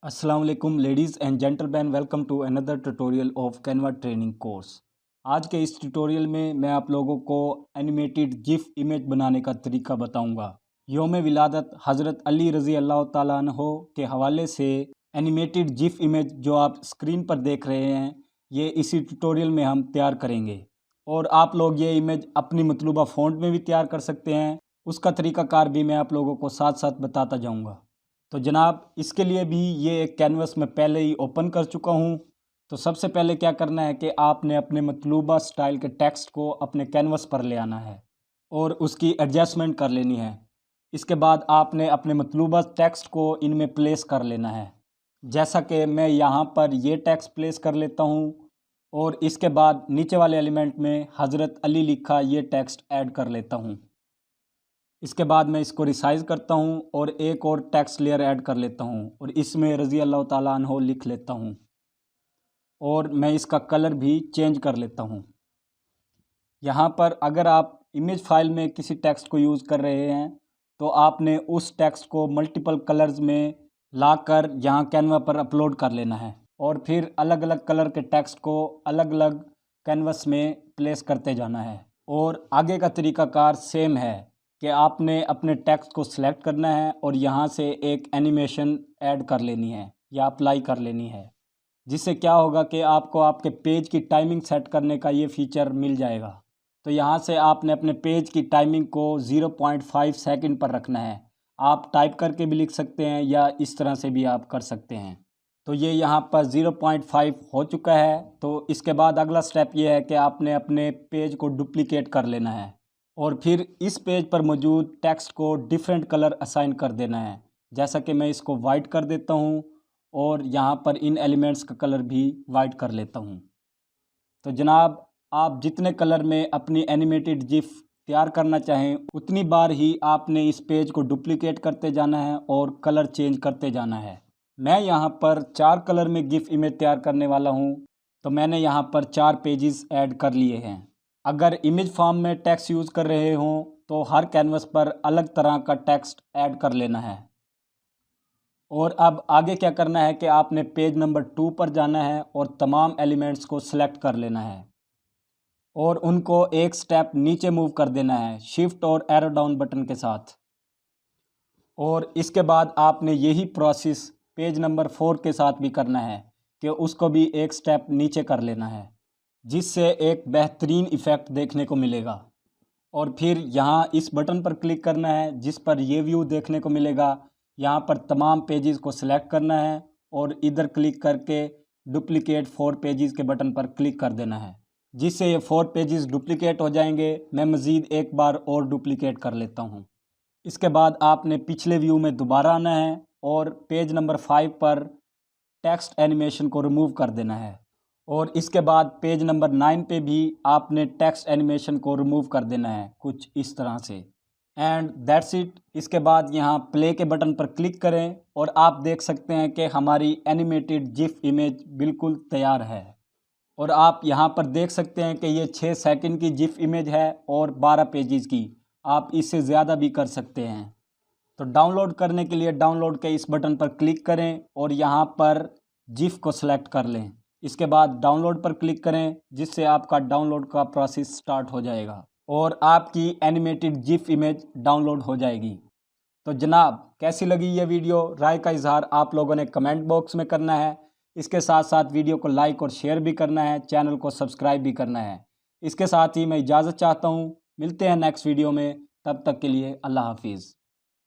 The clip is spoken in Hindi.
अस्सलाम वालेकुम ladies and gentleman, welcome to another tutorial of Canva training course. आज के इस ट्यूटोरियल में मैं आप लोगों को एनिमेटेड जिफ इमेज बनाने का तरीका बताऊंगा। यौम विलादत हज़रत अली रज़ी अल्लाह ताला अन्हो के हवाले से एनिमेटेड जिफ इमेज जो आप स्क्रीन पर देख रहे हैं, ये इसी ट्यूटोरियल में हम तैयार करेंगे। और आप लोग ये इमेज अपनी मतलूबा फ़ॉन्ट में भी तैयार कर सकते हैं। उसका तरीक़ाकार भी मैं आप लोगों को साथ साथ बताता जाऊँगा। तो जनाब, इसके लिए भी ये एक कैनवस में पहले ही ओपन कर चुका हूँ। तो सबसे पहले क्या करना है कि आपने अपने मतलूबा स्टाइल के टेक्स्ट को अपने कैनवस पर ले आना है और उसकी एडजस्टमेंट कर लेनी है। इसके बाद आपने अपने मतलूबा टेक्स्ट को इनमें प्लेस कर लेना है। जैसा कि मैं यहाँ पर ये टेक्स्ट प्लेस कर लेता हूँ और इसके बाद नीचे वाले एलिमेंट में हज़रत अली लिखा ये टेक्स्ट ऐड कर लेता हूँ। इसके बाद मैं इसको रिसाइज़ करता हूँ और एक और टेक्स्ट लेयर ऐड कर लेता हूँ और इसमें रज़ी अल्लाह ताला अन्हो लिख लेता हूँ और मैं इसका कलर भी चेंज कर लेता हूँ। यहाँ पर अगर आप इमेज फाइल में किसी टेक्स्ट को यूज़ कर रहे हैं तो आपने उस टेक्स्ट को मल्टीपल कलर्स में लाकर यहाँ कैनवा पर अपलोड कर लेना है और फिर अलग अलग कलर के टेक्स्ट को अलग अलग कैनवस में प्लेस करते जाना है। और आगे का तरीक़ाकार सेम है कि आपने अपने टेक्स्ट को सिलेक्ट करना है और यहाँ से एक एनिमेशन ऐड कर लेनी है या अप्लाई कर लेनी है, जिससे क्या होगा कि आपको आपके पेज की टाइमिंग सेट करने का ये फ़ीचर मिल जाएगा। तो यहाँ से आपने अपने पेज की टाइमिंग को 0.5 सेकंड पर रखना है। आप टाइप करके भी लिख सकते हैं या इस तरह से भी आप कर सकते हैं। तो ये यहाँ पर 0.5 हो चुका है। तो इसके बाद अगला स्टेप ये है कि आपने अपने पेज को डुप्लिकेट कर लेना है और फिर इस पेज पर मौजूद टेक्स्ट को डिफरेंट कलर असाइन कर देना है। जैसा कि मैं इसको वाइट कर देता हूँ और यहाँ पर इन एलिमेंट्स का कलर भी वाइट कर लेता हूँ। तो जनाब, आप जितने कलर में अपनी एनिमेटेड जिफ तैयार करना चाहें उतनी बार ही आपने इस पेज को डुप्लिकेट करते जाना है और कलर चेंज करते जाना है। मैं यहाँ पर 4 कलर में गिफ इमेज तैयार करने वाला हूँ, तो मैंने यहाँ पर 4 पेजेस ऐड कर लिए हैं। अगर इमेज फॉर्म में टेक्स्ट यूज़ कर रहे हों तो हर कैनवस पर अलग तरह का टेक्स्ट ऐड कर लेना है। और अब आगे क्या करना है कि आपने पेज नंबर 2 पर जाना है और तमाम एलिमेंट्स को सिलेक्ट कर लेना है और उनको एक स्टेप नीचे मूव कर देना है शिफ्ट और एरो डाउन बटन के साथ। और इसके बाद आपने यही प्रोसेस पेज नंबर 4 के साथ भी करना है कि उसको भी एक स्टेप नीचे कर लेना है, जिससे एक बेहतरीन इफ़ेक्ट देखने को मिलेगा। और फिर यहाँ इस बटन पर क्लिक करना है जिस पर ये व्यू देखने को मिलेगा। यहाँ पर तमाम पेजेस को सिलेक्ट करना है और इधर क्लिक करके डुप्लिकेट 4 पेजेस के बटन पर क्लिक कर देना है, जिससे ये 4 पेजेस डुप्लिकेट हो जाएंगे। मैं मज़ीद एक बार और डुप्लिकेट कर लेता हूँ। इसके बाद आपने पिछले व्यू में दोबारा आना है और पेज नंबर 5 पर टेक्स्ट एनिमेशन को रिमूव कर देना है और इसके बाद पेज नंबर 9 पे भी आपने टेक्स्ट एनिमेशन को रिमूव कर देना है कुछ इस तरह से। And that's it. इसके बाद यहाँ प्ले के बटन पर क्लिक करें और आप देख सकते हैं कि हमारी एनिमेटेड जिफ इमेज बिल्कुल तैयार है। और आप यहाँ पर देख सकते हैं कि ये 6 सेकंड की जिफ इमेज है और 12 पेजेस की। आप इससे ज़्यादा भी कर सकते हैं। तो डाउनलोड करने के लिए डाउनलोड के इस बटन पर क्लिक करें और यहाँ पर जिफ को सिलेक्ट कर लें। इसके बाद डाउनलोड पर क्लिक करें, जिससे आपका डाउनलोड का प्रोसेस स्टार्ट हो जाएगा और आपकी एनिमेटेड जिफ इमेज डाउनलोड हो जाएगी। तो जनाब, कैसी लगी ये वीडियो? राय का इजहार आप लोगों ने कमेंट बॉक्स में करना है। इसके साथ साथ वीडियो को लाइक और शेयर भी करना है, चैनल को सब्सक्राइब भी करना है। इसके साथ ही मैं इजाज़त चाहता हूँ। मिलते हैं नेक्स्ट वीडियो में, तब तक के लिए अल्लाह हाफिज़।